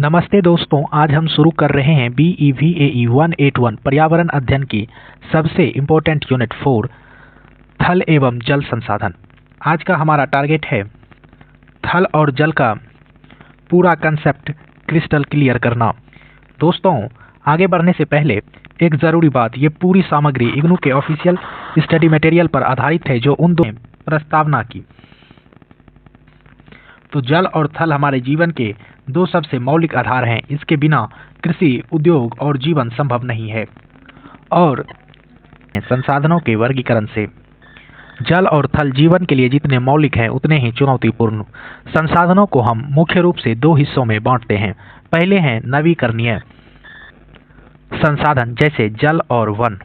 नमस्ते दोस्तों, आज हम शुरू कर रहे हैं BEVAE 181 पर्यावरण अध्ययन की सबसे इम्पोर्टेंट यूनिट 4 थल एवं जल संसाधन। आज का हमारा टारगेट है थल और जल का पूरा कंसेप्ट क्रिस्टल क्लियर करना। दोस्तों, आगे बढ़ने से पहले एक ज़रूरी बात, ये पूरी सामग्री इग्नू के ऑफिशियल स्टडी मटेरियल पर आधारित है जो उन दो प्रस्तावना की। तो जल और थल हमारे जीवन के दो सबसे मौलिक आधार हैं। इसके बिना कृषि, उद्योग और जीवन संभव नहीं है। और संसाधनों के वर्गीकरण से जल और थल जीवन के लिए जितने मौलिक हैं उतने ही चुनौतीपूर्ण। संसाधनों को हम मुख्य रूप से दो हिस्सों में बांटते हैं। पहले हैं नवीकरणीय संसाधन जैसे जल और वन।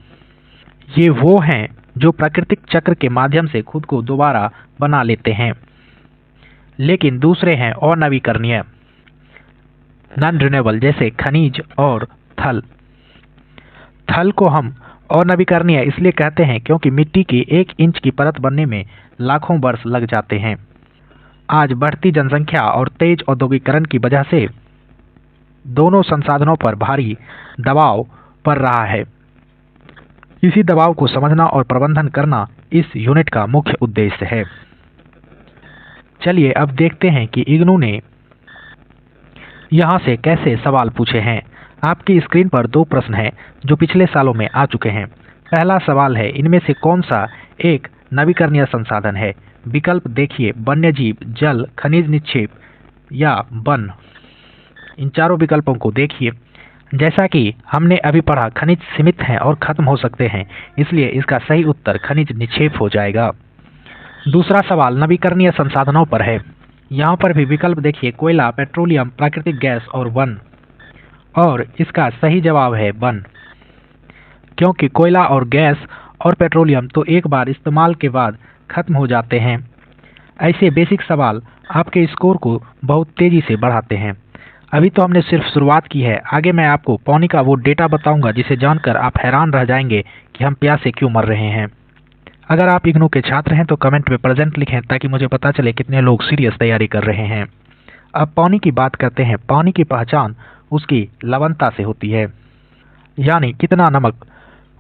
ये वो हैं जो प्राकृतिक चक्र के माध्यम से खुद को दोबारा बना लेते हैं। लेकिन दूसरे हैं अनवीकरणीय नॉन रिन्यूएबल जैसे खनिज और थल। थल को हम अनवीकरणीय इसलिए कहते हैं क्योंकि मिट्टी की 1 इंच की परत बनने में लाखों वर्ष लग जाते हैं। आज बढ़ती जनसंख्या और तेज औद्योगिकरण की वजह से दोनों संसाधनों पर भारी दबाव पड़ रहा है। इसी दबाव को समझना और प्रबंधन करना इस यूनिट का मुख्य उद्देश्य है। चलिए अब देखते हैं कि इग्नू ने यहाँ से कैसे सवाल पूछे हैं। आपकी स्क्रीन पर 2 प्रश्न हैं जो पिछले सालों में आ चुके हैं। पहला सवाल है, इनमें से कौन सा एक नवीकरणीय संसाधन है? विकल्प देखिए, वन्यजीव, जल, खनिज निक्षेप या वन। इन चारों विकल्पों को देखिए। जैसा कि हमने अभी पढ़ा, खनिज सीमित हैं और खत्म हो सकते हैं, इसलिए इसका सही उत्तर खनिज निक्षेप हो जाएगा। दूसरा सवाल नवीकरणीय संसाधनों पर है। यहाँ पर भी विकल्प देखिए, कोयला, पेट्रोलियम, प्राकृतिक गैस और वन। और इसका सही जवाब है वन, क्योंकि कोयला और गैस और पेट्रोलियम तो एक बार इस्तेमाल के बाद खत्म हो जाते हैं। ऐसे बेसिक सवाल आपके स्कोर को बहुत तेजी से बढ़ाते हैं। अभी तो हमने सिर्फ शुरुआत की है। आगे मैं आपको पानी का वो डेटा बताऊंगा जिसे जानकर आप हैरान रह जाएंगे कि हम प्यास से क्यों मर रहे हैं। अगर आप इग्नू के छात्र हैं तो कमेंट में प्रेजेंट लिखें ताकि मुझे पता चले कितने लोग सीरियस तैयारी कर रहे हैं। अब पानी की बात करते हैं। पानी की पहचान उसकी लवणता से होती है, यानी कितना नमक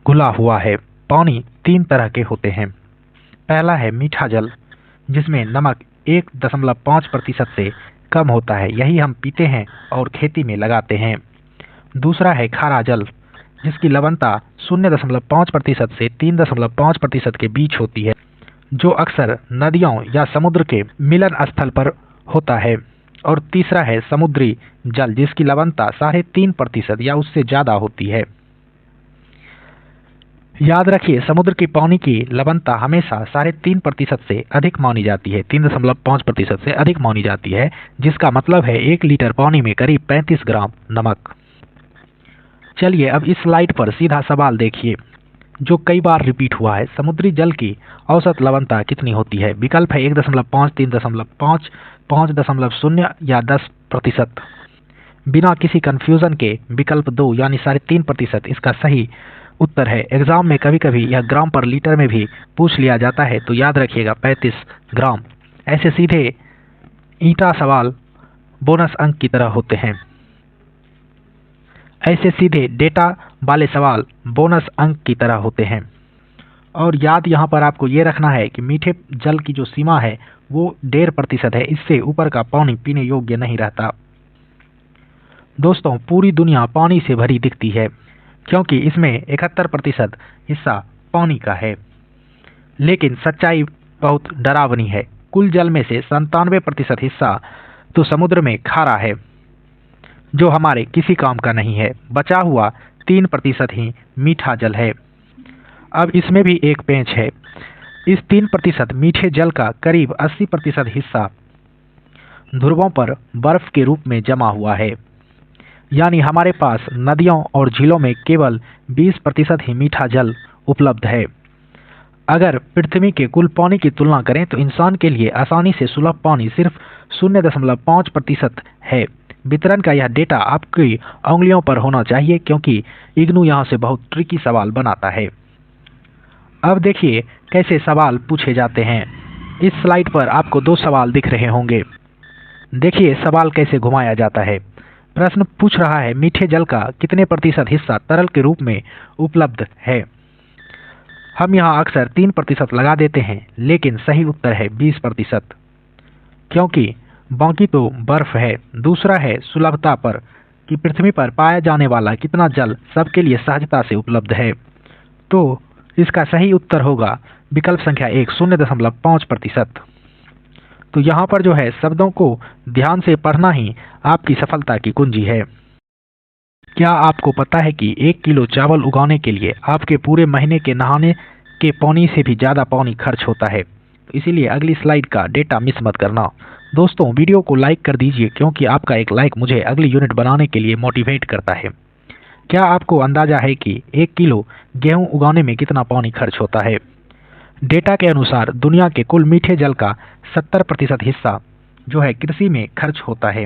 घुला हुआ है। पानी 3 तरह के होते हैं। पहला है मीठा जल, जिसमें नमक 1.5% से कम होता है। यही हम पीते हैं और खेती में लगाते हैं। दूसरा है खारा जल, जिसकी लवणता 0.5% से 3.5% के बीच होती है, जो अक्सर नदियों या समुद्र के मिलन स्थल पर होता है। और तीसरा है समुद्री जल, जिसकी लवणता 3.5% या उससे ज़्यादा होती है। याद रखिए, समुद्र की पानी की लवणता हमेशा 3.5% से अधिक मानी जाती है, 3.5% से अधिक मानी जाती है, जिसका मतलब है 1 लीटर पानी में करीब 35 ग्राम नमक। चलिए अब इस स्लाइड पर सीधा सवाल देखिए जो कई बार रिपीट हुआ है। समुद्री जल की औसत लवणता कितनी होती है? विकल्प है 1.5, 3.5, 5.0 या 10%। बिना किसी कंफ्यूजन के विकल्प 2 यानी 3.5% इसका सही उत्तर है। एग्जाम में कभी कभी यह ग्राम पर लीटर में भी पूछ लिया जाता है, तो याद रखिएगा 35 ग्राम। ऐसे सीधे ईंटा सवाल बोनस अंक की तरह होते हैं। ऐसे सीधे डेटा वाले सवाल बोनस अंक की तरह होते हैं। और याद यहाँ पर आपको ये रखना है कि मीठे जल की जो सीमा है वो 1.5% है। इससे ऊपर का पानी पीने योग्य नहीं रहता। दोस्तों, पूरी दुनिया पानी से भरी दिखती है क्योंकि इसमें 71% हिस्सा पानी का है। लेकिन सच्चाई बहुत डरावनी है। कुल जल में से 97% हिस्सा तो समुद्र में खारा है, जो हमारे किसी काम का नहीं है। बचा हुआ 3% ही मीठा जल है। अब इसमें भी एक पेंच है। इस 3% मीठे जल का करीब 80% हिस्सा ध्रुवों पर बर्फ के रूप में जमा हुआ है। यानी हमारे पास नदियों और झीलों में केवल 20% ही मीठा जल उपलब्ध है। अगर पृथ्वी के कुल पानी की तुलना करें तो इंसान के लिए आसानी से सुलभ पानी सिर्फ 0.5% है। वितरण का यह डेटा आपकी उंगलियों पर होना चाहिए, क्योंकि इग्नू यहाँ से बहुत ट्रिकी सवाल बनाता है। अब देखिए कैसे सवाल पूछे जाते हैं। इस स्लाइड पर आपको 2 सवाल दिख रहे होंगे। देखिए सवाल कैसे घुमाया जाता है। प्रश्न पूछ रहा है मीठे जल का कितने प्रतिशत हिस्सा तरल के रूप में उपलब्ध है। हम यहाँ अक्सर 3% लगा देते हैं, लेकिन सही उत्तर है 20%, क्योंकि बाकी तो बर्फ है। दूसरा है सुलभता पर कि पृथ्वी पर पाया जाने वाला कितना जल सबके लिए सहजता से उपलब्ध है। तो इसका सही उत्तर होगा विकल्प संख्या 1, 0.5%। तो यहाँ पर जो है शब्दों को ध्यान से पढ़ना ही आपकी सफलता की कुंजी है। क्या आपको पता है कि 1 किलो चावल उगाने के लिए आपके पूरे महीने के नहाने के पानी से भी ज़्यादा पानी खर्च होता है। तो इसीलिए अगली स्लाइड का डेटा मिस मत करना। दोस्तों वीडियो को लाइक कर दीजिए, क्योंकि आपका एक लाइक मुझे अगली यूनिट बनाने के लिए मोटिवेट करता है। क्या आपको अंदाजा है कि 1 किलो गेहूं उगाने में कितना पानी खर्च होता है? डेटा के अनुसार दुनिया के कुल मीठे जल का 70% हिस्सा जो है कृषि में खर्च होता है।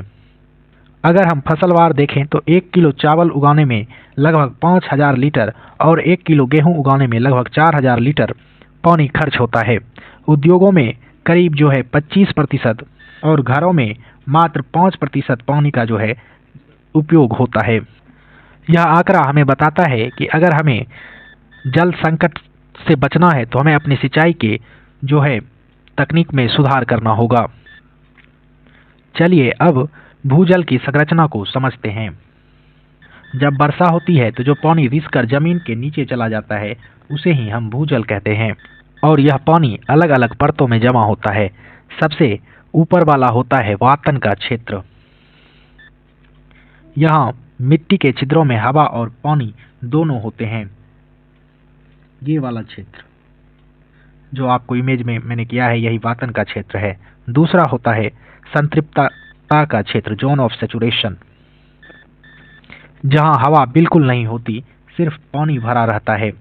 अगर हम फसलवार देखें तो 1 किलो चावल उगाने में लगभग 5000 लीटर और 1 किलो गेहूं उगाने में लगभग 4000 लीटर पानी खर्च होता है। उद्योगों में करीब जो है 25% और घरों में मात्र 5% पानी का जो है उपयोग होता है। यह आंकड़ा हमें बताता है कि अगर हमें जल संकट से बचना है तो हमें अपनी सिंचाई के जो है तकनीक में सुधार करना होगा। चलिए अब भूजल की संरचना को समझते हैं। जब वर्षा होती है तो जो पानी रिसकर जमीन के नीचे चला जाता है उसे ही हम भूजल कहते हैं, और यह पानी अलग अलग परतों में जमा होता है। सबसे ऊपर वाला होता है वातन का क्षेत्र। यहाँ मिट्टी के छिद्रों में हवा और पानी दोनों होते हैं। ये वाला क्षेत्र जो आपको इमेज में मैंने किया है यही वातन का क्षेत्र है। दूसरा होता है संतृप्तता का क्षेत्र, जोन ऑफ सैचुरेशन, जहां हवा बिल्कुल नहीं होती, सिर्फ पानी भरा रहता है।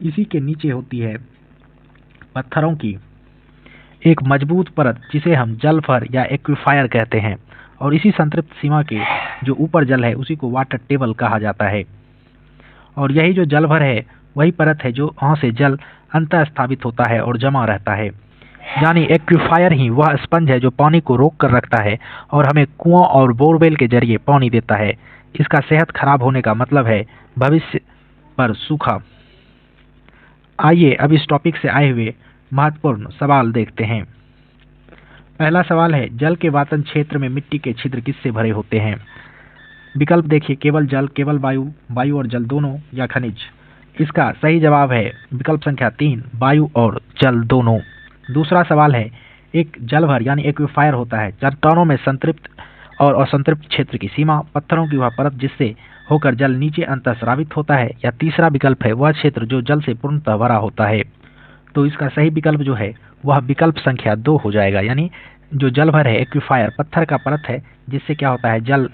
इसी के नीचे होती है पत्थरों की एक मजबूत परत जिसे हम जलभर या एक्विफायर कहते हैं, और इसी संतृप्त सीमा के जो ऊपर जल है उसी को वाटर टेबल कहा जाता है। और यही जो जलभर है वही परत है जो वहाँ से जल अंतः स्थापित होता है और जमा रहता है। यानी एक्विफायर ही वह स्पंज है जो पानी को रोक कर रखता है और हमें कुआं और बोरवेल के जरिए पानी देता है। इसका सेहत खराब होने का मतलब है भविष्य पर सूखा। आइए अब इस टॉपिक से आए हुए महत्वपूर्ण सवाल देखते हैं। पहला सवाल है जल के वातन क्षेत्र में मिट्टी के छिद्र किससे भरे होते हैं? विकल्प देखिए, केवल जल, केवल वायु, वायु और जल दोनों, या खनिज। इसका सही जवाब है विकल्प संख्या 3, वायु और जल दोनों। दूसरा सवाल है एक जलभर यानी एक्विफायर होता है चट्टानों में संतृप्त और असंतृप्त क्षेत्र की सीमा, पत्थरों की वह परत जिससे होकर जल नीचे अंतःस्रावित होता है, या तीसरा विकल्प है वह क्षेत्र जो जल से पूर्णतः भरा होता है। तो इसका सही विकल्प जो है वह विकल्प संख्या 2 हो जाएगा। यानी जो जलभर है एक्विफायर पत्थर का परत है जिससे क्या होता है जल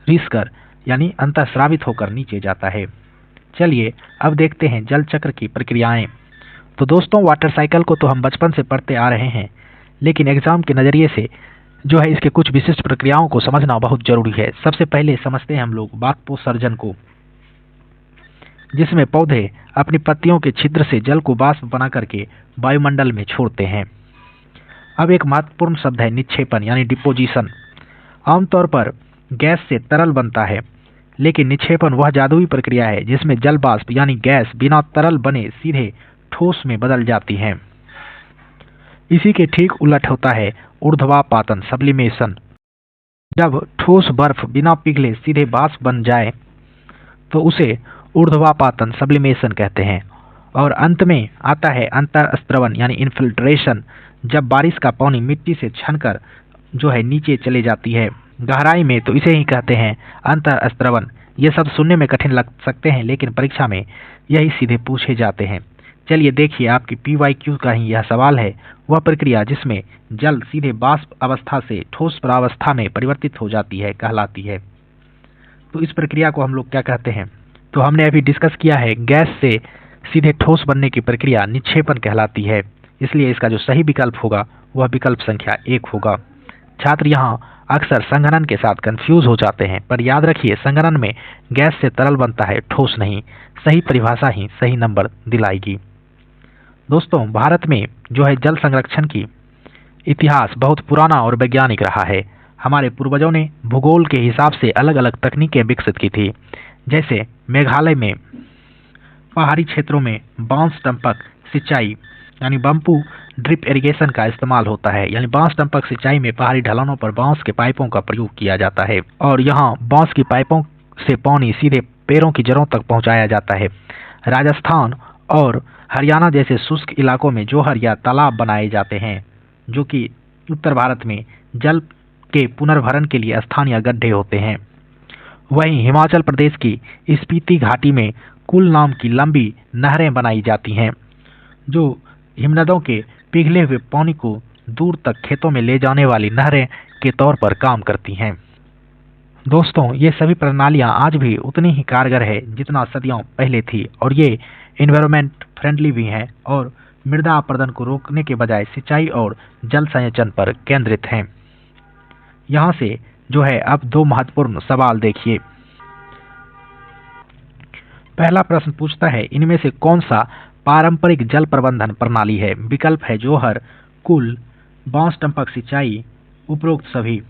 रिसकर यानी अंतःस्रावित होकर नीचे जाता है। चलिए अब देखते हैं जल चक्र की प्रक्रियाएं। तो दोस्तों वाटर साइकिल को तो हम बचपन से पढ़ते आ रहे हैं, लेकिन एग्जाम के नज़रिए से जो है इसके कुछ विशिष्ट प्रक्रियाओं को समझना बहुत जरूरी है। सबसे पहले समझते हैं हम लोग बाष्पोत्सर्जन को, जिसमें पौधे अपनी पत्तियों के छिद्र से जल को बाष्प बना करके वायुमंडल में छोड़ते हैं। अब एक महत्वपूर्ण शब्द है निक्षेपण यानी डिपोजिशन। आमतौर पर गैस से तरल बनता है, लेकिन निक्षेपण वह जादुई प्रक्रिया है जिसमें जल बाष्प यानी गैस बिना तरल बने सीधे ठोस में बदल जाती है। इसी के ठीक उलट होता है ऊर्ध्वापातन सब्लिमेशन। जब ठोस बर्फ बिना पिघले सीधे बाष्प बन जाए तो उसे ऊर्ध्वापातन सब्लिमेशन कहते हैं। और अंत में आता है अंतरस्त्रवन यानी इन्फिल्ट्रेशन, जब बारिश का पानी मिट्टी से छनकर जो है नीचे चले जाती है गहराई में, तो इसे ही कहते हैं अंतरस्त्रवन। ये सब सुनने में कठिन लग सकते हैं, लेकिन परीक्षा में यही सीधे पूछे जाते हैं। चलिए देखिए आपकी PYQ का ही यह सवाल है, वह प्रक्रिया जिसमें जल सीधे बाष्प अवस्था से ठोस प्रावस्था में परिवर्तित हो जाती है कहलाती है। तो इस प्रक्रिया को हम लोग क्या कहते हैं? तो हमने अभी डिस्कस किया है गैस से सीधे ठोस बनने की प्रक्रिया निक्षेपण कहलाती है। इसलिए इसका जो सही विकल्प होगा वह विकल्प संख्या 1 होगा। छात्र यहाँ अक्सर संघनन के साथ कंफ्यूज हो जाते हैं, पर याद रखिए संघनन में गैस से तरल बनता है, ठोस नहीं। सही परिभाषा ही सही नंबर दिलाएगी। दोस्तों भारत में जो है जल संरक्षण की इतिहास बहुत पुराना और वैज्ञानिक रहा है। हमारे पूर्वजों ने भूगोल के हिसाब से अलग अलग तकनीकें विकसित की थी। जैसे मेघालय में पहाड़ी क्षेत्रों में बांस टंपक सिंचाई यानी बम्पू ड्रिप इरिगेशन का इस्तेमाल होता है। यानी बांस टंपक सिंचाई में पहाड़ी ढलानों पर बांस के पाइपों का प्रयोग किया जाता है और यहाँ बांस की पाइपों से पानी सीधे पेड़ों की जड़ों तक पहुंचाया जाता है। राजस्थान और हरियाणा जैसे शुष्क इलाकों में जोहर या तालाब बनाए जाते हैं, जो कि उत्तर भारत में जल के पुनर्भरण के लिए स्थान या गड्ढे होते हैं। वहीं हिमाचल प्रदेश की स्पीति घाटी में कुल नाम की लंबी नहरें बनाई जाती हैं, जो हिमनदों के पिघले हुए पानी को दूर तक खेतों में ले जाने वाली नहरें के तौर पर काम करती हैं। दोस्तों, ये सभी प्रणालियां आज भी उतनी ही कारगर है जितना सदियों पहले थी और ये एनवायरनमेंट फ्रेंडली भी हैं और मृदा अपरदन को रोकने के बजाय सिंचाई और जल संचयन पर केंद्रित हैं। यहाँ से जो है अब दो महत्वपूर्ण सवाल देखिए। पहला प्रश्न पूछता है, इनमें से कौन सा पारंपरिक जल प्रबंधन प्रणाली है? विकल्प है जोहर, कुल, बांस टंपक सिंचाई, उपरोक्त सभी।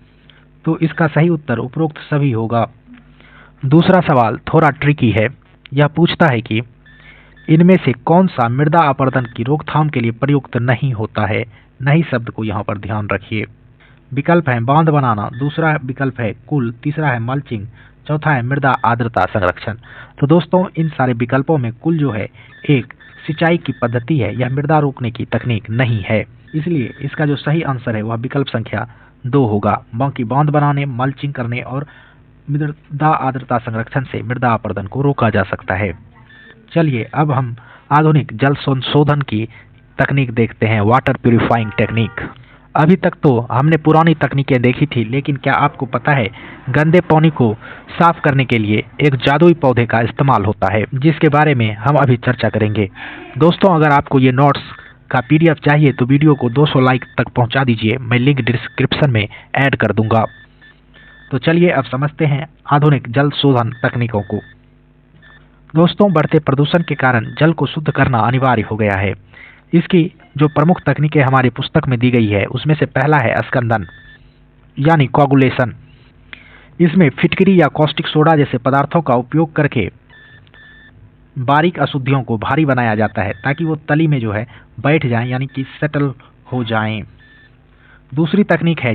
तो इसका सही उत्तर उपरोक्त सभी होगा। दूसरा सवाल थोड़ा ट्रिकी है। यह पूछता है कि इनमें से कौन सा मृदा अपरदन की रोकथाम के लिए प्रयुक्त नहीं होता है? नहीं शब्द को यहाँ पर ध्यान रखिए। विकल्प है बांध बनाना, दूसरा विकल्प है कुल, तीसरा है मल्चिंग, चौथा है मृदा आर्द्रता संरक्षण। तो दोस्तों, इन सारे विकल्पों में कुल जो है एक सिंचाई की पद्धति है, यह मृदा रोकने की तकनीक नहीं है। इसलिए इसका जो सही आंसर है वह विकल्प संख्या 2 होगा। बाकी बांध बनाने, मल्चिंग करने और मृदा आर्द्रता संरक्षण से मृदा अपरदन को रोका जा सकता है। चलिए अब हम आधुनिक जल संशोधन की तकनीक देखते हैं, वाटर प्यूरिफाइंग टेक्निक। अभी तक तो हमने पुरानी तकनीकें देखी थी, लेकिन क्या आपको पता है गंदे पानी को साफ करने के लिए एक जादुई पौधे का इस्तेमाल होता है, जिसके बारे में हम अभी चर्चा करेंगे। दोस्तों, अगर आपको ये नोट्स का PDF चाहिए तो वीडियो को 200 लाइक तक पहुंचा दीजिए, मैं लिंक डिस्क्रिप्शन में ऐड कर दूंगा। तो चलिए अब समझते हैं आधुनिक जल शोधन तकनीकों को। दोस्तों, बढ़ते प्रदूषण के कारण जल को शुद्ध करना अनिवार्य हो गया है। इसकी जो प्रमुख तकनीकें हमारी पुस्तक में दी गई है उसमें से पहला है स्कंदन यानी कोगुलेशन। इसमें फिटकरी या कॉस्टिक सोडा जैसे पदार्थों का उपयोग करके बारीक अशुद्धियों को भारी बनाया जाता है ताकि वो तली में जो है बैठ जाएं, यानी कि सेटल हो जाएं। दूसरी तकनीक है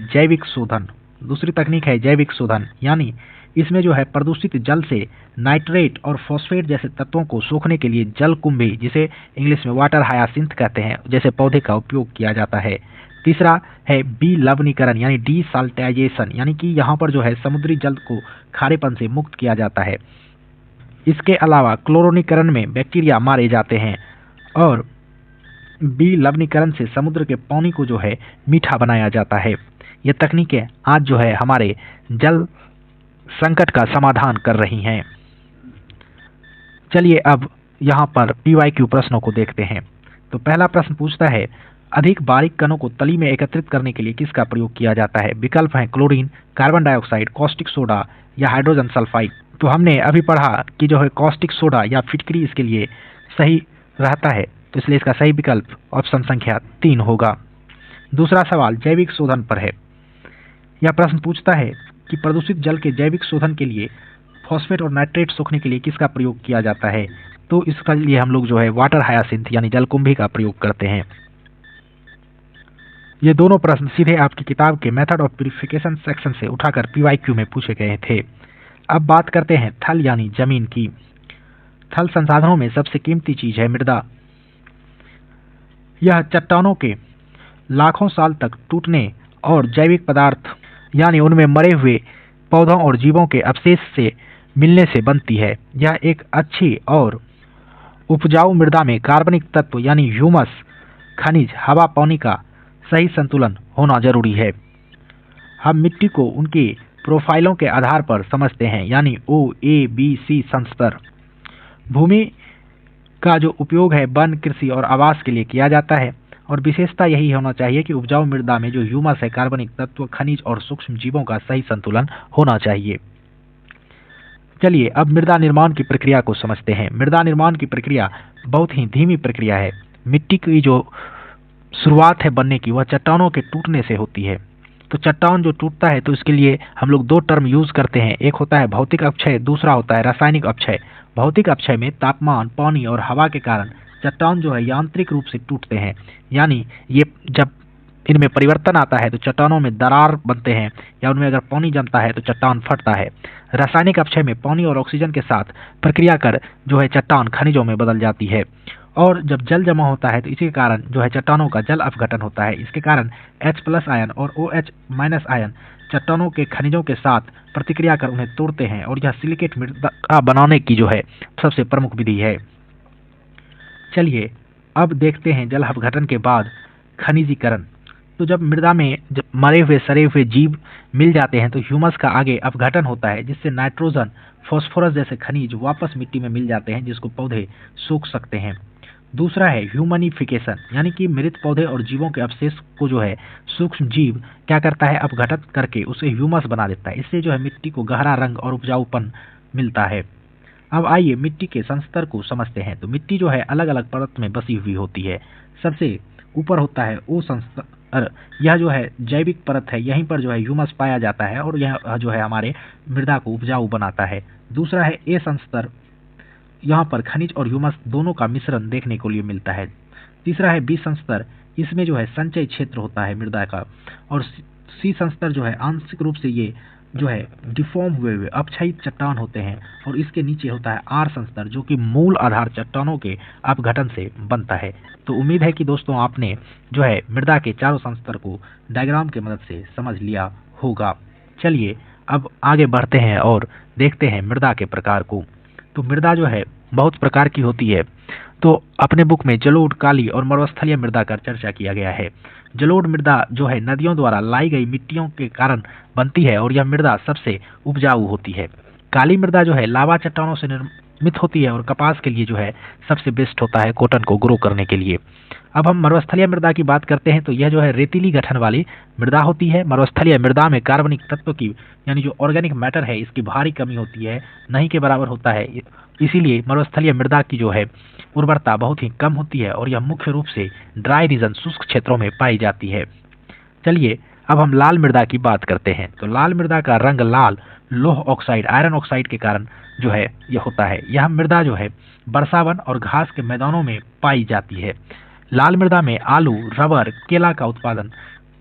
जैविक शोधन यानी इसमें जो है प्रदूषित जल से नाइट्रेट और फॉस्फेट जैसे तत्वों को सोखने के लिए जल कुंभी, जिसे इंग्लिश में वाटर हायासिंथ कहते हैं, जैसे पौधे का उपयोग किया जाता है। तीसरा है लवणीकरण यानी डीसाल्टाइजेशन, यानी कि यहाँ पर जो है समुद्री जल को खारेपन से मुक्त किया जाता है। इसके अलावा क्लोरीनीकरण में बैक्टीरिया मारे जाते हैं और लवणीकरण से समुद्र के पानी को जो है मीठा बनाया जाता है। ये तकनीकें आज जो है हमारे जल संकट का समाधान कर रही हैं। चलिए अब यहाँ पर PYQ प्रश्नों को देखते हैं। तो पहला प्रश्न पूछता है, अधिक बारीक कणों को तली में एकत्रित करने के लिए किसका प्रयोग किया जाता है? विकल्प हैं chlorine, carbon dioxide, caustic soda या हाइड्रोजन सल्फाइड। तो हमने अभी पढ़ा कि जो है कॉस्टिक सोडा या फिटकरी इसके लिए सही रहता है, तो इसलिए इसका सही विकल्प ऑप्शन संख्या 3 होगा। दूसरा सवाल जैविक शोधन पर है। यह प्रश्न पूछता है कि प्रदूषित जल के जैविक शोधन के लिए फॉस्फेट और नाइट्रेट सोखने के लिए किसका प्रयोग किया जाता है? तो इसके लिए हम लोग जो है वाटर हायासिंथ यानी जलकुंभी का प्रयोग करते हैं। ये दोनों प्रश्न सीधे आपकी किताब के मेथड ऑफ प्यूरिफिकेशन सेक्शन से उठाकर PYQ में पूछे गए थे। अब बात करते हैं थल यानी जमीन की। थल संसाधनों में सबसे कीमती चीज है मृदा। यह चट्टानों के लाखों साल तक टूटने और जैविक पदार्थ यानी उनमें मरे हुए पौधों और जीवों के अवशेष से मिलने से बनती है। यह एक अच्छी और उपजाऊ मृदा में कार्बनिक तत्व यानी ह्यूमस, खनिज, हवा, पानी का सही संतुलन होना जरूरी है। हम मिट्टी को उनके प्रोफाइलों के आधार पर समझते हैं, यानी O, A, B, C संस्तर। भूमि का जो उपयोग है वन, कृषि और आवास के लिए किया जाता है और विशेषता यही होना चाहिए कि उपजाऊ मृदा में जो ह्यूमस है, कार्बनिक तत्व, खनिज और सूक्ष्म जीवों का सही संतुलन होना चाहिए। चलिए अब मृदा निर्माण की प्रक्रिया को समझते हैं। मृदा निर्माण की प्रक्रिया बहुत ही धीमी प्रक्रिया है। मिट्टी की जो शुरुआत है बनने की वह चट्टानों के टूटने से होती है। तो चट्टान जो टूटता है तो इसके लिए हम लोग दो टर्म यूज करते हैं, एक होता है भौतिक अपक्षय, दूसरा होता है रासायनिक अपक्षय। भौतिक अपक्षय में तापमान, पानी और हवा के कारण चट्टान जो है यांत्रिक रूप से टूटते हैं, यानी ये जब इनमें परिवर्तन आता है तो चट्टानों में दरार बनते हैं, या उनमें अगर पानी जमता है तो चट्टान फटता है। रासायनिक अपक्षय में पानी और ऑक्सीजन के साथ प्रक्रिया कर जो है चट्टान खनिजों में बदल जाती है, और जब जल जमा होता है तो इसी के कारण जो है चट्टानों का जल अपघटन होता है। इसके कारण H+ आयन और OH- आयन चट्टानों के खनिजों के साथ प्रतिक्रिया कर उन्हें तोड़ते हैं, और यह सिलिकेट मृदा बनाने की जो है सबसे प्रमुख विधि है। चलिए अब देखते हैं जल अपघटन के बाद खनिजीकरण। तो जब मृदा में जब मरे हुए सड़े हुए जीव मिल जाते हैं तो ह्यूमस का आगे अपघटन होता है, जिससे नाइट्रोजन, फास्फोरस जैसे खनिज वापस मिट्टी में मिल जाते हैं, जिसको पौधे सूख सकते हैं। दूसरा है ह्यूमनिफिकेशन, यानी कि मृत पौधे और जीवों के अवशेष को जो है सूक्ष्म जीव क्या करता है, अपघटित करके उसे ह्यूमस बना देता है। इससे जो है मिट्टी को गहरा रंग और उपजाऊपन मिलता है। अब आइए मिट्टी के संस्तर को समझते हैं। तो मिट्टी जो है अलग अलग परत में बसी हुई होती है। सबसे ऊपर होता है ओ संस्तर, यह जो है जैविक परत है, यहीं पर जो है ह्यूमस पाया जाता है और यह जो है हमारे मृदा को उपजाऊ बनाता है। दूसरा है ए संस्तर, यहाँ पर खनिज और ह्यूमस दोनों का मिश्रण देखने को लिए मिलता है। तीसरा है बी संस्तर, इसमें जो है संचय क्षेत्र होता है मृदा का। और सी संस्तर जो है आंशिक रूप से ये जो है डिफॉर्म हुए अपक्षयित चट्टान होते हैं। और इसके नीचे होता है आर संस्तर, जो कि मूल आधार चट्टानों के अपघटन से बनता है। तो उम्मीद है कि दोस्तों आपने जो है मृदा के चारों संस्तर को डायग्राम की मदद से समझ लिया होगा। चलिए अब आगे बढ़ते हैं और देखते हैं मृदा के प्रकार को। तो मृदा जो है बहुत प्रकार की होती है। तो अपने बुक में जलोढ़, काली और मरुस्थलीय मृदा का चर्चा किया गया है। जलोढ़ मृदा जो है नदियों द्वारा लाई गई मिट्टियों के कारण बनती है और यह मृदा सबसे उपजाऊ होती है। काली मृदा जो है लावा चट्टानों से निर्मित होती है और कपास के लिए जो है सबसे बेस्ट होता है कॉटन को ग्रो करने के लिए। अब हम मरुस्थलीय मृदा की बात करते हैं। तो यह जो है रेतीली गठन वाली मृदा होती है। मरुस्थलीय मृदा में कार्बनिक तत्व की, यानी जो ऑर्गेनिक मैटर है, इसकी भारी कमी होती है, नहीं के बराबर होता है। इसीलिए मरुस्थलीय मृदा की जो है उर्वरता बहुत ही कम होती है और यह मुख्य रूप से ड्राई रीजन, शुष्क क्षेत्रों में पाई जाती है। चलिए अब हम लाल मृदा की बात करते हैं। तो लाल मृदा का रंग लाल लौह ऑक्साइड, आयरन ऑक्साइड के कारण जो है यह होता है। यह मृदा जो है वर्षावन और घास के मैदानों में पाई जाती है। लाल मृदा में आलू, रबर, केला का उत्पादन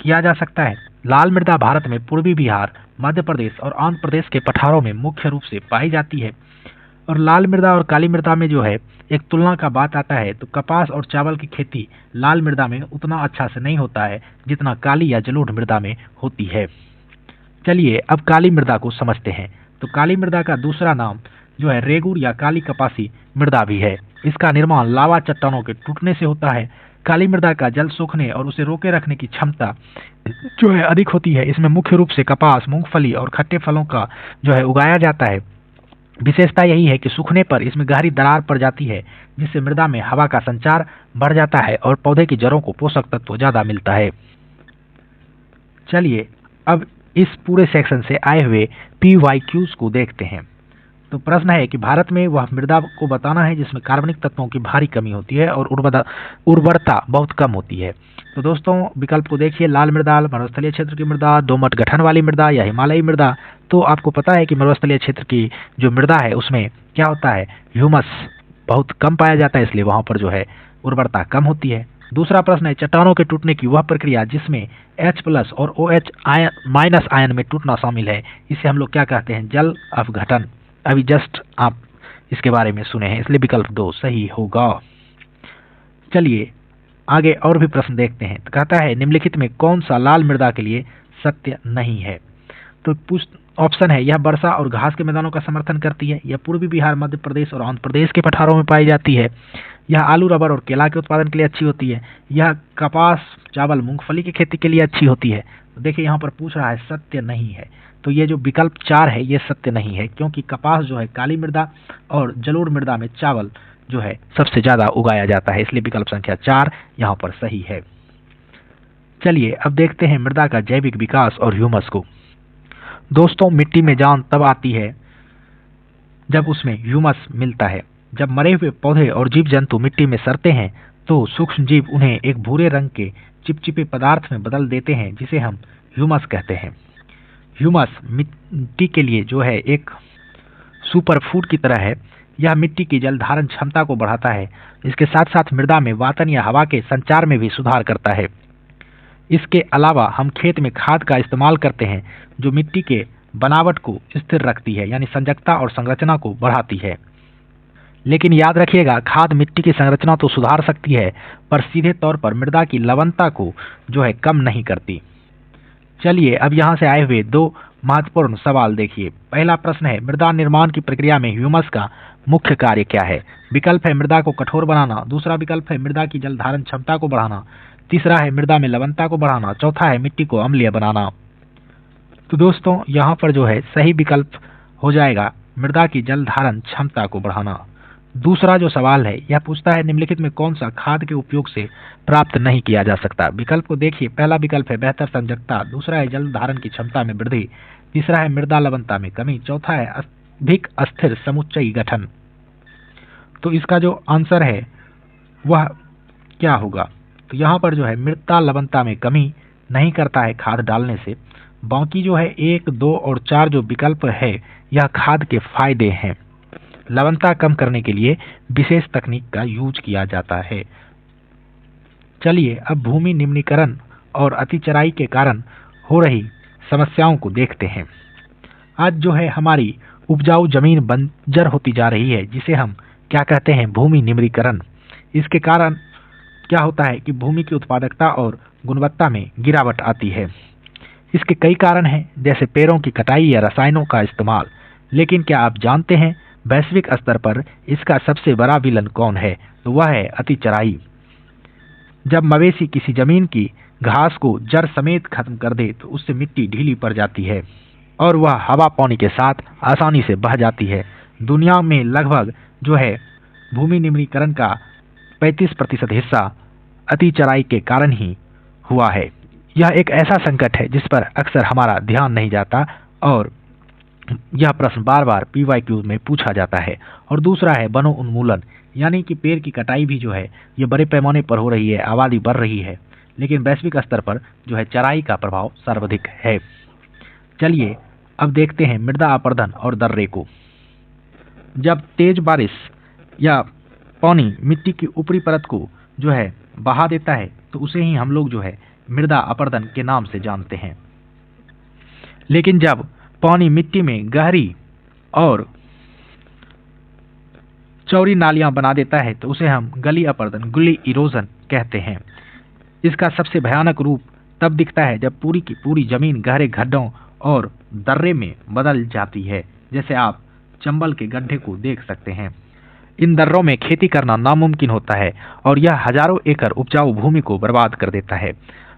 किया जा सकता है। लाल मृदा भारत में पूर्वी बिहार, मध्य प्रदेश और आंध्र प्रदेश के पठारों में मुख्य रूप से पाई जाती है। और लाल मृदा और काली मृदा में जो है एक तुलना का बात आता है। तो कपास और चावल की खेती लाल मृदा में उतना अच्छा से नहीं होता है जितना काली या जलोढ़ मृदा में होती है। चलिए अब काली मृदा को समझते हैं। तो काली मृदा का दूसरा नाम जो है रेगूर या काली कपासी मृदा भी है। इसका निर्माण लावा चट्टानों के टूटने से होता है। काली मृदा का जल सोखने और उसे रोके रखने की क्षमता जो है अधिक होती है। इसमें मुख्य रूप से कपास, मूंगफली और खट्टे फलों का जो है उगाया जाता है। विशेषता यही है कि सूखने पर इसमें गहरी दरार पड़ जाती है, जिससे मृदा में हवा का संचार बढ़ जाता है और पौधे की जड़ों को पोषक तत्व ज्यादा मिलता है। चलिए अब इस पूरे सेक्शन से आए हुए PYQs को देखते हैं। तो प्रश्न है कि भारत में वह मृदा को बताना है जिसमें कार्बनिक तत्वों की भारी कमी होती है और उर्वरता बहुत कम होती है। तो दोस्तों विकल्प को देखिए, लाल मृदा, मरुस्थलीय क्षेत्र की मृदा, दोमट गठन वाली मृदा या हिमालयी मृदा। तो आपको पता है कि मरुस्थलीय क्षेत्र की जो मृदा है उसमें क्या होता है, ह्यूमस बहुत कम पाया जाता है, इसलिए वहां पर जो है उर्वरता कम होती है। दूसरा प्रश्न है चट्टानों के टूटने की वह प्रक्रिया जिसमें H+ और OH- आयन में टूटना शामिल है, इसे हम लोग क्या कहते हैं, जल अपघटन। अभी जस्ट आप इसके बारे में सुने हैं, इसलिए विकल्प 2 सही होगा। चलिए आगे और भी प्रश्न देखते हैं। तो कहता है निम्नलिखित में कौन सा लाल मृदा के लिए सत्य नहीं है। तो ऑप्शन है, यह वर्षा और घास के मैदानों का समर्थन करती है, यह पूर्वी बिहार, मध्य प्रदेश और आंध्र प्रदेश के पठारों में पाई जाती है, यह आलू, रबर और केला के उत्पादन के लिए अच्छी होती है, यह कपास, चावल, मूंगफली की खेती के लिए अच्छी होती है। तो देखिए यहाँ पर पूछ रहा है सत्य नहीं है। तो ये जो विकल्प 4 है ये सत्य नहीं है, क्योंकि कपास जो है काली मृदा और जलोढ़ मृदा में चावल जो है सबसे ज्यादा उगाया जाता है, इसलिए विकल्प संख्या 4 यहाँ पर सही है। चलिए अब देखते हैं मृदा का जैविक विकास और ह्यूमस को। दोस्तों मिट्टी में जान तब आती है जब उसमें ह्यूमस मिलता है। जब मरे हुए पौधे और जीव जंतु मिट्टी में सड़ते हैं तो सूक्ष्म जीव उन्हें एक भूरे रंग के चिपचिपे पदार्थ में बदल देते हैं जिसे हम ह्यूमस कहते हैं। ह्यूमस मिट्टी के लिए जो है एक सुपर फूड की तरह है। यह मिट्टी की जल धारण क्षमता को बढ़ाता है। इसके साथ साथ मृदा में वातन या हवा के संचार में भी सुधार करता है। इसके अलावा हम खेत में खाद का इस्तेमाल करते हैं जो मिट्टी के बनावट को स्थिर रखती है, यानी संजकता और संरचना को बढ़ाती है। लेकिन याद रखिएगा, खाद मिट्टी की संरचना तो सुधार सकती है पर सीधे तौर पर मृदा की लवणता को जो है कम नहीं करती। चलिए अब यहाँ से आए हुए दो महत्वपूर्ण सवाल देखिए। पहला प्रश्न है, मृदा निर्माण की प्रक्रिया में ह्यूमस का मुख्य कार्य क्या है? विकल्प है मृदा को कठोर बनाना, दूसरा विकल्प है मृदा की जल धारण क्षमता को बढ़ाना, तीसरा है मृदा में लवणता को बढ़ाना, चौथा है मिट्टी को अम्लीय बनाना। तो दोस्तों यहाँ पर जो है सही विकल्प हो जाएगा मृदा की जल धारण क्षमता को बढ़ाना। दूसरा जो सवाल है यह पूछता है निम्नलिखित में कौन सा खाद के उपयोग से प्राप्त नहीं किया जा सकता? विकल्प को देखिए। पहला विकल्प है बेहतर संजकता, दूसरा है जल धारण की क्षमता में वृद्धि, तीसरा है मृदा लवणता में कमी, चौथा है अधिक अस्थिर समुच्चयी गठन। तो इसका जो आंसर है वह क्या होगा? तो यहाँ पर जो है मृदा लवणता में कमी नहीं करता है खाद डालने से। बाकी जो है 1, 2 और 4 जो विकल्प है यह खाद के फायदे हैं। लवणता कम करने के लिए विशेष तकनीक का यूज किया जाता है। चलिए अब भूमि निम्नीकरण और अतिचराई के कारण हो रही समस्याओं को देखते हैं। आज जो है हमारी उपजाऊ जमीन बंजर होती जा रही है जिसे हम क्या कहते हैं? भूमि निम्नीकरण। इसके कारण क्या होता है कि भूमि की उत्पादकता और गुणवत्ता में गिरावट आती है। इसके कई कारण हैं जैसे पेड़ों की कटाई या रसायनों का इस्तेमाल। लेकिन क्या आप जानते हैं वैश्विक स्तर पर इसका सबसे बड़ा विलन कौन है? तो वह है अतिचराई। जब मवेशी किसी जमीन की घास को जड़ समेत खत्म कर दे तो उससे मिट्टी ढीली पड़ जाती है और वह हवा पानी के साथ आसानी से बह जाती है। दुनिया में लगभग जो है भूमि निम्नीकरण का 35% हिस्सा अतिचराई के कारण ही हुआ है। यह एक ऐसा संकट है जिस पर अक्सर हमारा ध्यान नहीं जाता और यह प्रश्न बार बार PYQ में पूछा जाता है। और दूसरा है वनों उन्मूलन, यानी कि पेड़ की कटाई भी जो है ये बड़े पैमाने पर हो रही है, आबादी बढ़ रही है, लेकिन वैश्विक स्तर पर जो है चराई का प्रभाव सर्वाधिक है। चलिए अब देखते हैं मृदा अपरदन और दर्रे को। जब तेज बारिश या पानी मिट्टी की ऊपरी परत को जो है बहा देता है तो उसे ही हम लोग जो है मृदा अपरदन के नाम से जानते हैं। लेकिन जब पानी मिट्टी में गहरी और चौड़ी नालियां बना देता है तो उसे हम गली अपरदन, गुली इरोजन कहते हैं। इसका सबसे भयानक रूप तब दिखता है जब पूरी की पूरी जमीन गहरे गड्ढों और दर्रे में बदल जाती है, जैसे आप चंबल के गड्ढे को देख सकते हैं। इन दर्रों में खेती करना नामुमकिन होता है और यह हजारों एकड़ उपजाऊ भूमि को बर्बाद कर देता है।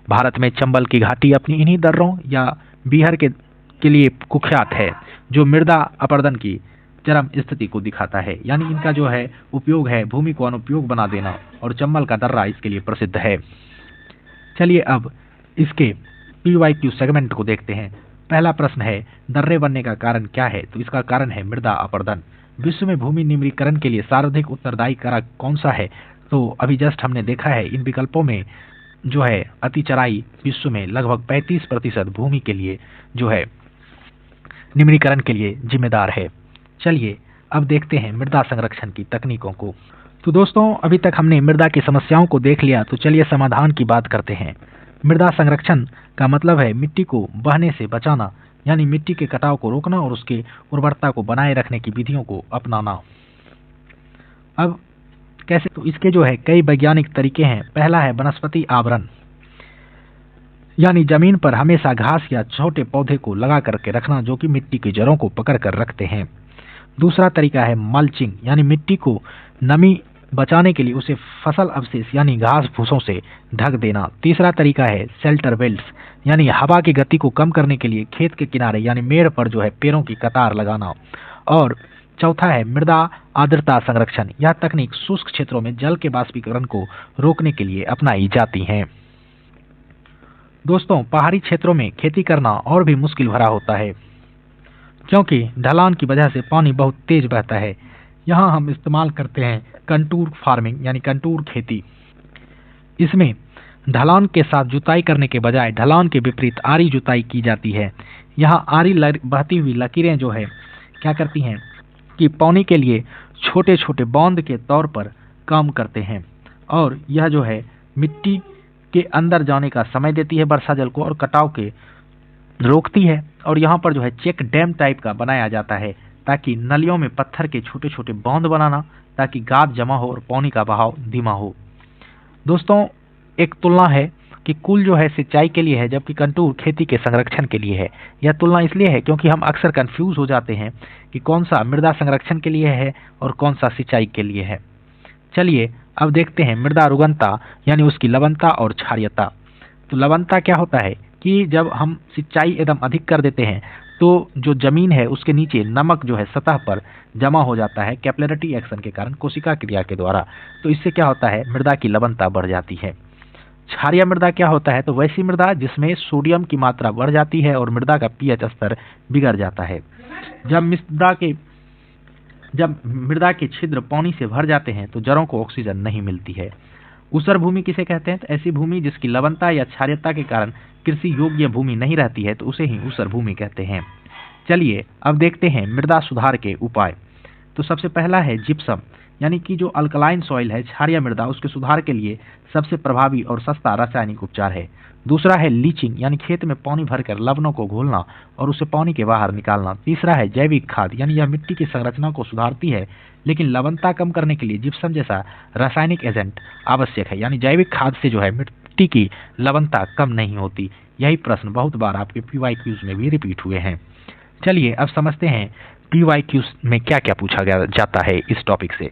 भारत में चंबल की घाटी अपनी इन्हीं दर्रों या बीहर के लिए कुख्यात है जो मृदा अपरदन की चरम स्थिति को दिखाता है। यानी इनका जो है उपयोग है भूमि को अनुपयोग बना देना और चंबल का दर्रा इसके लिए प्रसिद्ध है। चलिए अब इसके PYQ सेगमेंट को देखते हैं। पहला प्रश्न है दर्रे बनने का कारण क्या है? तो इसका कारण है मृदा अपरदन। विश्व में भूमि निम्नीकरण के लिए सर्वाधिक उत्तरदायी कारक कौन सा है? तो अभी जस्ट हमने देखा है इन विकल्पों में जो है अतिचराई विश्व में लगभग 35% भूमि के लिए जो है निम्नीकरण के लिए जिम्मेदार है। चलिए अब देखते हैं मृदा संरक्षण की तकनीकों को। तो दोस्तों अभी तक हमने मृदा की समस्याओं को देख लिया, तो चलिए समाधान की बात करते हैं। मृदा संरक्षण का मतलब है मिट्टी को बहने से बचाना, यानी मिट्टी के कटाव को रोकना और उसके उर्वरता को बनाए रखने की विधियों को अपनाना। अब कैसे? तो इसके जो है कई वैज्ञानिक तरीके हैं। पहला है वनस्पति आवरण, यानी जमीन पर हमेशा घास या छोटे पौधे को लगा करके रखना जो कि मिट्टी की जड़ों को पकड़ कर रखते हैं। दूसरा तरीका है मल्चिंग, यानी मिट्टी को नमी बचाने के लिए उसे फसल अवशेष यानी घास फूसों से ढक देना। तीसरा तरीका है शेल्टर बेल्ट्स, यानी हवा की गति को कम करने के लिए खेत के किनारे यानी मेड़ पर जो है पेड़ों की कतार लगाना। और चौथा है मृदा आर्द्रता संरक्षण। यह तकनीक शुष्क क्षेत्रों में जल के वाष्पीकरण को रोकने के लिए अपनाई जाती है। दोस्तों पहाड़ी क्षेत्रों में खेती करना और भी मुश्किल भरा होता है क्योंकि ढलान की वजह से पानी बहुत तेज बहता है। यहाँ हम इस्तेमाल करते हैं कंटूर फार्मिंग, यानी कंटूर खेती। इसमें ढलान के साथ जुताई करने के बजाय ढलान के विपरीत आरी जुताई की जाती है। यहाँ आरी बहती हुई लकीरें जो है क्या करती हैं कि पौनी के लिए छोटे छोटे बांध के तौर पर काम करते हैं, और यह जो है मिट्टी के अंदर जाने का समय देती है वर्षा जल को और कटाव के रोकती है। और यहाँ पर जो है चेक डैम टाइप का बनाया जाता है ताकि नलियों में पत्थर के छोटे छोटे बांध बनाना, ताकि गाद जमा हो और पानी का बहाव धीमा हो। दोस्तों, एक तुलना है कि कुल जो है सिंचाई के लिए है, जबकि कंटूर खेती के संरक्षण के लिए है। यह तुलना इसलिए है क्योंकि हम अक्सर कंफ्यूज हो जाते हैं कि कौन सा मृदा संरक्षण के लिए है और कौन सा सिंचाई के लिए है। चलिए अब देखते हैं मृदा रुग्णता यानी उसकी लवणता और क्षारीयता। तो लवणता क्या होता है कि जब हम सिंचाई एकदम अधिक कर देते हैं तो जो जमीन है उसके नीचे नमक जो है सतह पर जमा हो जाता है कैपिलरिटी एक्शन के कारण, कोशिका क्रिया के द्वारा। तो इससे क्या होता है, मृदा की लवणता बढ़ जाती है। क्षारीय मृदा क्या होता है, तो वैसी मृदा जिसमें सोडियम की मात्रा बढ़ जाती है और मृदा का पीएच स्तर बिगड़ जाता है। जब मृदा के छिद्र पानी से भर जाते हैं तो जड़ों को ऑक्सीजन नहीं मिलती है। ऊसर भूमि किसे कहते हैं, तो ऐसी भूमि जिसकी लवणता या क्षारीयता के कारण कृषि योग्य भूमि नहीं रहती है, तो उसे ही ऊसर भूमि कहते हैं। चलिए अब देखते हैं मृदा सुधार के उपाय। तो सबसे पहला है जिप्सम, यानी कि जो अल्कलाइन सॉइल है, क्षारीय मृदा, उसके सुधार के लिए सबसे प्रभावी और सस्ता रासायनिक उपचार है। दूसरा है लीचिंग, यानी खेत में पानी भरकर लवणों को घोलना और उसे पानी के बाहर निकालना। तीसरा है जैविक खाद, यानी यह मिट्टी की संरचना को सुधारती है, लेकिन लवणता कम करने के लिए जिप्सम जैसा रासायनिक एजेंट आवश्यक है, यानी जैविक खाद से जो है मिट्टी की लवणता कम नहीं होती। यही प्रश्न बहुत बार आपके PYQs में भी रिपीट हुए हैं। चलिए अब समझते हैं PYQs में क्या क्या पूछा जाता है इस टॉपिक से।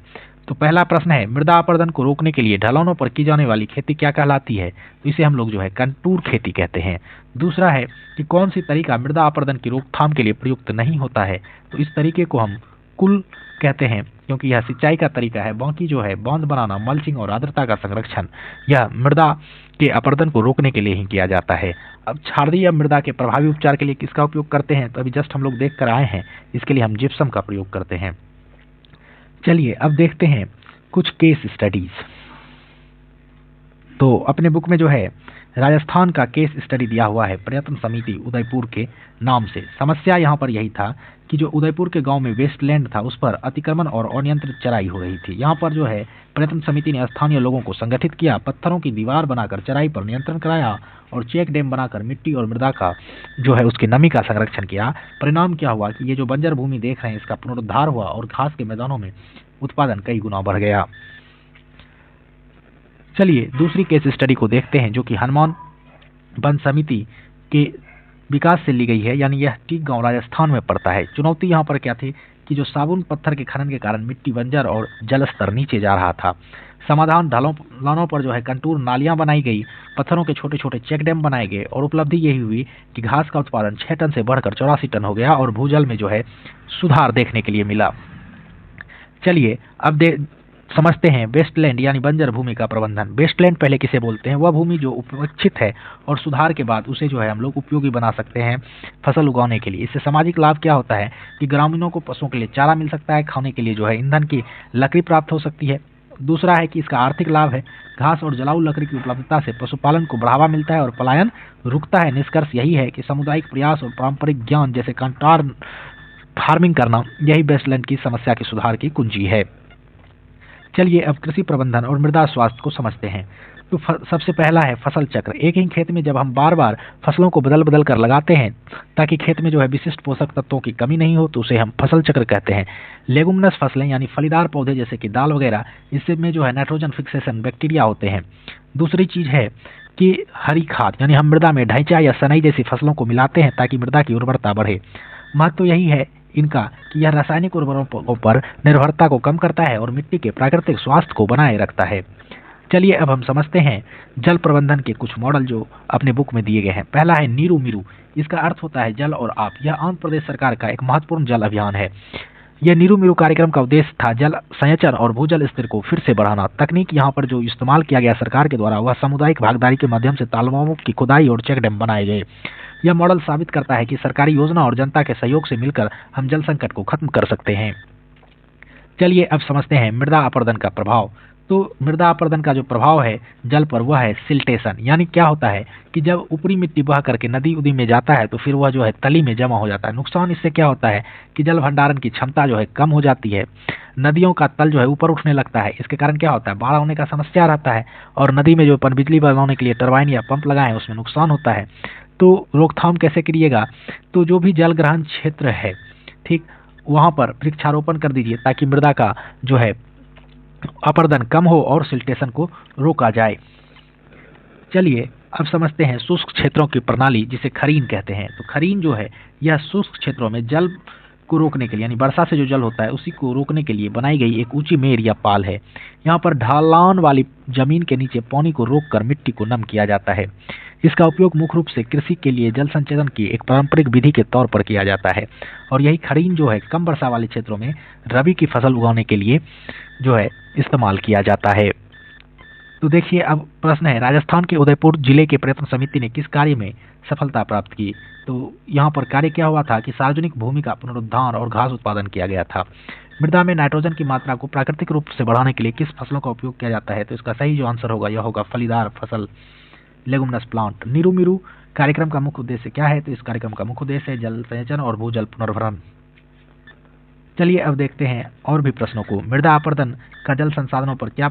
तो पहला प्रश्न है, मृदा अपरदन को रोकने के लिए ढलानों पर की जाने वाली खेती क्या कहलाती है, तो इसे हम लोग जो है कंटूर खेती कहते हैं। दूसरा है कि कौन सी तरीका मृदा अपरदन की रोकथाम के लिए प्रयुक्त नहीं होता है, तो इस तरीके को हम कुल कहते हैं क्योंकि यह सिंचाई का तरीका है। बाकी जो है बांध बनाना, मल्चिंग और आर्द्रता का संरक्षण, यह मृदा के अपरदन को रोकने के लिए ही किया जाता है। अब क्षारीय मृदा के प्रभावी उपचार के लिए किसका उपयोग करते हैं, तो अभी जस्ट हम लोग देख कर आए हैं, इसके लिए हम जिप्सम का प्रयोग करते हैं। चलिए अब देखते हैं कुछ केस स्टडीज। तो अपने बुक में जो है राजस्थान का केस स्टडी दिया हुआ है, पर्यटन समिति उदयपुर के नाम से। समस्या यहाँ पर यही था कि जो उदयपुर के गांव में वेस्टलैंड था उस पर अतिक्रमण और अनियंत्रित चराई हो रही थी। यहाँ पर जो है पर्यटन समिति ने स्थानीय लोगों को संगठित किया, पत्थरों की दीवार बनाकर चराई पर नियंत्रण कराया और चेक डैम बनाकर मिट्टी और मृदा का जो है उसकी नमी का संरक्षण किया। परिणाम क्या हुआ कि ये जो बंजर भूमि देख रहे हैं इसका पुनरुद्धार हुआ और घास के मैदानों में उत्पादन कई गुना बढ़ गया। चलिए दूसरी केस स्टडी को देखते हैं जो कि हनुमान वन समिति के विकास से ली गई है, यानी यह टीक गांव राजस्थान में पड़ता है। चुनौती यहाँ पर क्या थी कि जो साबुन पत्थर के खनन के कारण मिट्टी बंजर और जल स्तर नीचे जा रहा था। समाधान, ढलानों पर जो है कंटूर नालियां बनाई गई, पत्थरों के छोटे छोटे चेक डैम बनाए गए और उपलब्धि यही हुई कि घास का उत्पादन 6 टन से बढ़कर 84 टन हो गया और भूजल में जो है सुधार देखने के लिए मिला। चलिए अब समझते हैं वेस्टलैंड यानी बंजर भूमि का प्रबंधन। वेस्टलैंड पहले किसे बोलते हैं, वह भूमि जो उपेक्षित है और सुधार के बाद उसे जो है हम लोग उपयोगी बना सकते हैं फसल उगाने के लिए। इससे सामाजिक लाभ क्या होता है कि ग्रामीणों को पशुओं के लिए चारा मिल सकता है, खाने के लिए जो है ईंधन की लकड़ी प्राप्त हो सकती है। दूसरा है कि इसका आर्थिक लाभ है, घास और जलाऊ लकड़ी की उपलब्धता से पशुपालन को बढ़ावा मिलता है और पलायन रुकता है। निष्कर्ष यही है कि सामुदायिक प्रयास और पारंपरिक ज्ञान जैसे कंट्रार फार्मिंग करना, यही वेस्टलैंड की समस्या के सुधार की कुंजी है। चलिए अब कृषि प्रबंधन और मृदा स्वास्थ्य को समझते हैं। तो सबसे पहला है फसल चक्र। एक ही खेत में जब हम बार बार फसलों को बदल बदल कर लगाते हैं ताकि खेत में जो है विशिष्ट पोषक तत्वों की कमी नहीं हो, तो उसे हम फसल चक्र कहते हैं। लेगुमिनस फसलें यानी फलीदार पौधे जैसे कि दाल वगैरह, इससे में जो है नाइट्रोजन फिक्सेशन बैक्टीरिया होते हैं। दूसरी चीज है कि हरी खाद, यानी हम मृदा में ढैंचा या सनई जैसी फसलों को मिलाते हैं ताकि मृदा की उर्वरता बढ़े। महत्व यही है इनका कि यह रासायनिक उर्वरकों पर निर्भरता को कम करता है और मिट्टी के प्राकृतिक स्वास्थ्य को बनाए रखता है। चलिए अब हम समझते हैं जल प्रबंधन के कुछ मॉडल जो अपने बुक में दिए गए हैं। पहला है नीरू मिरू। इसका अर्थ होता है जल और आप। यह आंध्र प्रदेश सरकार का एक महत्वपूर्ण जल अभियान है। यह नीरू मिरू कार्यक्रम का उद्देश्य था जल संचयन और भूजल स्तर को फिर से बढ़ाना। तकनीक यहाँ पर जो इस्तेमाल किया गया सरकार के द्वारा वह सामुदायिक भागीदारी के माध्यम से तालाबों की खुदाई और चेक डैम बनाए गए। यह मॉडल साबित करता है कि सरकारी योजना और जनता के सहयोग से मिलकर हम जल संकट को खत्म कर सकते हैं। चलिए अब समझते हैं मृदा अपरदन का प्रभाव। तो मृदा अपरदन का जो प्रभाव है जल पर वह है सिल्टेशन, यानी क्या होता है कि जब ऊपरी मिट्टी बह करके नदी उदी में जाता है तो फिर वह जो है तली में जमा हो जाता है। नुकसान इससे क्या होता है कि जल भंडारण की क्षमता जो है कम हो जाती है, नदियों का तल जो है ऊपर उठने लगता है। इसके कारण क्या होता है, बाढ़ होने का समस्या रहता है, और नदी में जो बिजली बनाने के लिए टरबाइन या पंप लगाए उसमें नुकसान होता है। तो रोकथाम कैसे करिएगा, तो जो भी जल ग्रहण क्षेत्र है, ठीक, वहाँ पर वृक्षारोपण कर दीजिए ताकि मृदा का जो है अपरदन कम हो और सिल्टेशन को रोका जाए। चलिए अब समझते हैं शुष्क क्षेत्रों की प्रणाली जिसे खरीन कहते हैं। तो खरीन जो है यह शुष्क क्षेत्रों में जल को रोकने के लिए, यानी वर्षा से जो जल होता है उसी को रोकने के लिए बनाई गई एक ऊंची मेड़ या पाल है। यहाँ पर ढलान वाली जमीन के नीचे पानी को रोककर मिट्टी को नम किया जाता है। इसका उपयोग मुख्य रूप से कृषि के लिए जल संचयन की एक पारंपरिक विधि के तौर पर किया जाता है, और यही खरीन जो है कम वर्षा वाले क्षेत्रों में रबी की फसल उगाने के लिए जो है इस्तेमाल किया जाता है। तो देखिए अब प्रश्न है, राजस्थान के उदयपुर जिले के पर्यटन समिति ने किस कार्य में सफलता प्राप्त की। तो यहाँ पर कार्य क्या हुआ था कि सार्वजनिक भूमि का पुनरुद्धार और घास उत्पादन किया गया था। मृदा में नाइट्रोजन की मात्रा को प्राकृतिक रूप से बढ़ाने के लिए किस फसलों का उपयोग किया जाता है। तो इसका सही जो आंसर होगा यह होगा फलीदार फसल, लेगुमिनस प्लांट। नीरू मीरू कार्यक्रम का मुख्य उद्देश्य क्या है। तो इस कार्यक्रम का मुख्य उद्देश्य है जल संचयन और भूजल पुनर्भरण। चलिए अब देखते हैं और भी प्रश्नों को। मृदा अपरदन का जल संसाधनों पर क्या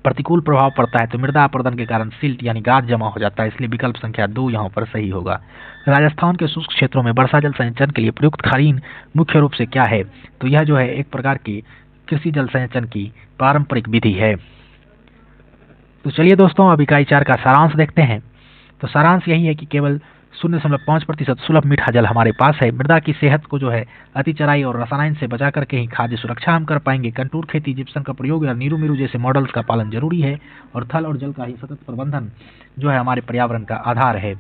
प्रतिकूल प्रभाव पड़ता है। तो मृदा अपरदन के कारण सिल्ट यानी गाद जमा हो जाता है, इसलिए विकल्प संख्या 2 यहाँ पर सही होगा। राजस्थान के शुष्क क्षेत्रों में वर्षा जल संचयन के लिए प्रयुक्त खरीन मुख्य रूप से क्या है। तो यह जो है एक प्रकार की कृषि जल संचयन की पारंपरिक विधि है। तो चलिए दोस्तों अब इकाई 4 का सारांश देखते हैं। तो सारांश यही है कि केवल 0.5% सुलभ मीठा जल हमारे पास है। मृदा की सेहत को जो है अति चराई और रसायन से बचा करके ही खाद्य सुरक्षा हम कर पाएंगे। कंटूर खेती, जिप्सम का प्रयोग या नीरू मीरू जैसे मॉडल्स का पालन जरूरी है, और थल और जल का ही सतत प्रबंधन जो है हमारे पर्यावरण का आधार है।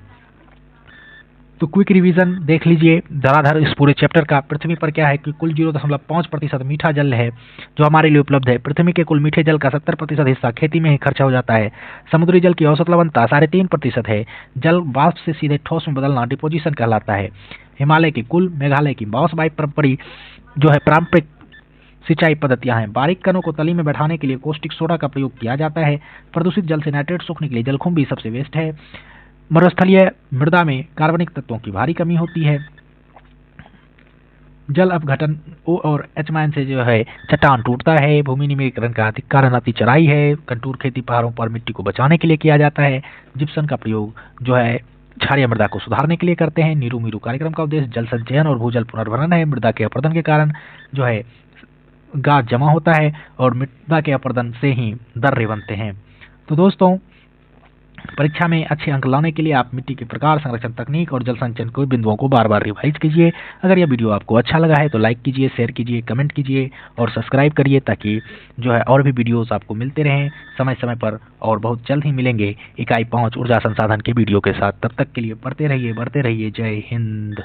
तो क्विक रिवीजन देख लीजिए धराधर इस पूरे चैप्टर का। पृथ्वी पर क्या है कि कुल 0.5% मीठा जल है जो हमारे लिए उपलब्ध है। पृथ्वी के कुल मीठे जल का 70% हिस्सा खेती में ही खर्चा हो जाता है। समुद्री जल की औसत लवणता 3.5% है। जल वाष्प से सीधे ठोस में बदलना डिपोजिशन कहलाता है। हिमालय के कुल, मेघालय की बाउस बाई जो है पारंपरिक सिंचाई पद्धतियां हैं। बारीक कणों को तली में बैठाने के लिए कॉस्टिक सोडा का प्रयोग किया जाता है। प्रदूषित जल से नाइट्रेट सोखने के लिए जलकुंभी सबसे बेस्ट है। मरुस्थलीय मृदा में कार्बनिक तत्वों की भारी कमी होती है। जल अपघटन O और H- से जो है चट्टान टूटता है। भूमि निम्नीकरण का कारण अति चराई है। कंटूर खेती पहाड़ों पर मिट्टी को बचाने के लिए किया जाता है। जिप्सम का प्रयोग जो है क्षारीय मृदा को सुधारने के लिए करते हैं। नीरू मीरू कार्यक्रम का उद्देश्य जल संचयन और भूजल पुनर्भरण है। मृदा के अपरदन के कारण जो है गाद जमा होता है, और मृदा के अपरदन से ही दर्रे बनते हैं। तो दोस्तों परीक्षा में अच्छे अंक लाने के लिए आप मिट्टी के प्रकार, संरक्षण तकनीक और जल संचयन के बिंदुओं को बार बार रिवाइज कीजिए। अगर यह वीडियो आपको अच्छा लगा है तो लाइक कीजिए, शेयर कीजिए, कमेंट कीजिए और सब्सक्राइब करिए, ताकि जो है और भी वीडियोस आपको मिलते रहें समय समय पर, और बहुत जल्द ही मिलेंगे इकाई 5 ऊर्जा संसाधन के वीडियो के साथ। तब तक के लिए बढ़ते रहिए। जय हिंद।